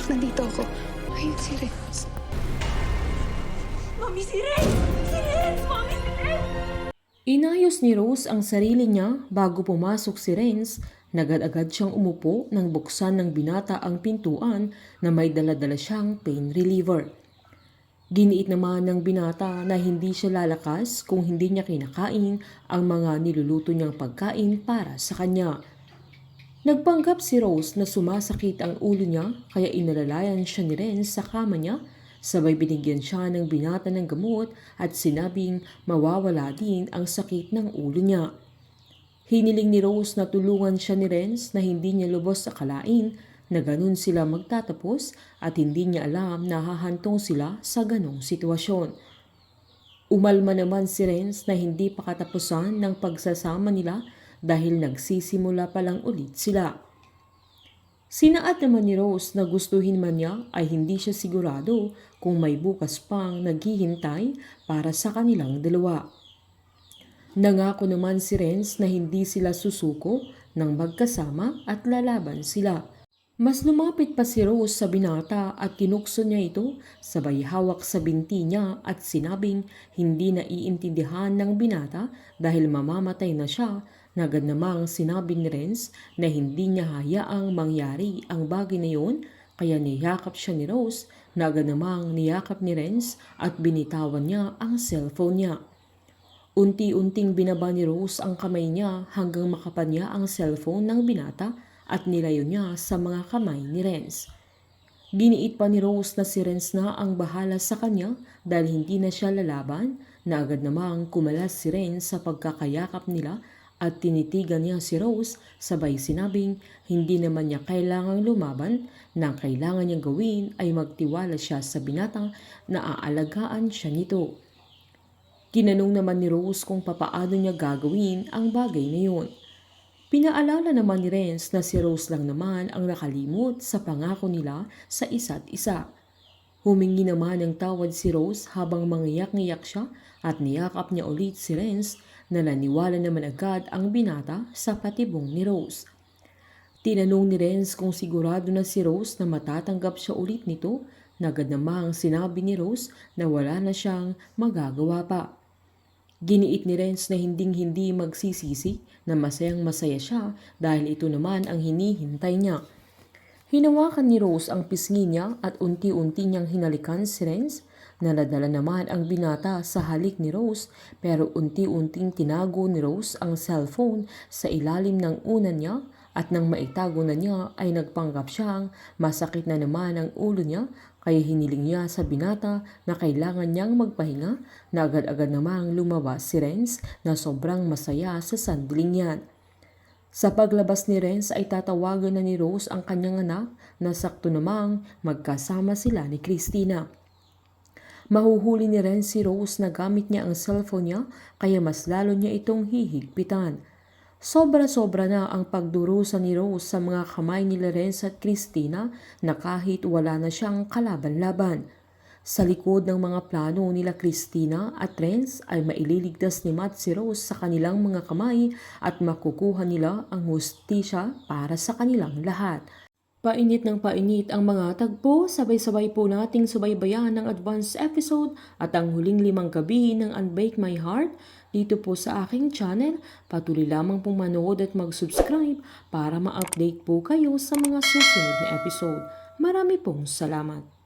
Anak, nandito ako. Ayun si Renz. Mami, si Renz! Si Renz! Mami, si Renz! Inayos ni Rose ang sarili niya bago pumasok si Renz. Nagad-agad siyang umupo nang buksan ng binata ang pintuan na may dala-dala siyang pain reliever. Giniit naman ng binata na hindi siya lalakas kung hindi niya kinakain ang mga niluluto niyang pagkain para sa kanya. Nagpanggap si Rose na sumasakit ang ulo niya kaya inalalayan siya ni Renz sa kama niya. Sabay binigyan siya ng binata ng gamot at sinabing mawawala din ang sakit ng ulo niya. Hiniling ni Rose na tulungan siya ni Renz na hindi niya lubos akalain na ganun sila magtatapos at hindi niya alam na hahantong sila sa ganong sitwasyon. Umalma naman si Renz na hindi pa katapusan ng pagsasama nila dahil nagsisimula pa lang ulit sila. Sinaad naman ni Rose na gustuhin man niya ay hindi siya sigurado kung may bukas pang naghihintay para sa kanilang dalawa. Nangako naman si Renz na hindi sila susuko ng magkasama at lalaban sila. Mas lumapit pa si Rose sa binata at kinukso niya ito sabay hawak sa binti niya at sinabing hindi naiintindihan ng binata dahil mamamatay na siya. Agad namang sinabi ni Renz na hindi niya hayaang mangyari ang bagay na yun kaya niyakap siya ni Rose na agad namang niyakap ni Renz at binitawan niya ang cellphone niya. Unti-unting binaba ni Rose ang kamay niya hanggang makapanya ang cellphone ng binata at nilayo niya sa mga kamay ni Renz. Giniit pa ni Rose na si Renz na ang bahala sa kanya dahil hindi na siya lalaban na agad namang kumalas si Renz sa pagkakayakap nila at tinitigan niya si Rose sabay sinabing hindi naman niya kailangang lumaban na ang kailangan niyang gawin ay magtiwala siya sa binatang na aalagaan siya nito. Tinanong naman ni Rose kung papaano niya gagawin ang bagay na yun. Pinaalala naman ni Renz na si Rose lang naman ang nakalimot sa pangako nila sa isa't isa. Humingi naman ng tawad si Rose habang mangiyak-ngiyak siya at niyakap niya ulit si Renz na naniwala naman agad ang binata sa patibong ni Rose. Tinanong ni Renz kung sigurado na si Rose na matatanggap siya ulit nito na agad namang sinabi ni Rose na wala na siyang magagawa pa. Giniit ni Renz na hinding-hindi magsisisi na masayang masaya siya dahil ito naman ang hinihintay niya. Hinawakan ni Rose ang pisngi niya at unti-unti niyang hinalikan si Renz. Naladala naman ang binata sa halik ni Rose pero unti-unting tinago ni Rose ang cellphone sa ilalim ng unan niya at nang maitago na niya ay nagpanggap siyang masakit na naman ang ulo niya kaya hiniling niya sa binata na kailangan niyang magpahinga na agad-agad namang lumabas si Renz na sobrang masaya sa sandaling yan. Sa paglabas ni Renz ay tatawagan na ni Rose ang kanyang anak na sakto namang magkasama sila ni Christina. Mahuhuli ni Renz si Rose na gamit niya ang cellphone niya kaya mas lalo niya itong hihigpitan. Sobra-sobra na ang pagdurusa ni Rose sa mga kamay ni Renz at Christina na kahit wala na siyang kalaban-laban. Sa likod ng mga plano nila Christina at Renz ay maililigtas ni Matt si Rose sa kanilang mga kamay at makukuha nila ang hustisya para sa kanilang lahat. Painit ng painit ang mga tagpo, sabay-sabay po nating subaybayan ng advance episode at ang huling 5 gabi ng Unbreak My Heart dito po sa aking channel. Patuloy lamang pong manood at mag-subscribe para ma-update po kayo sa mga susunod na episode. Marami pong salamat.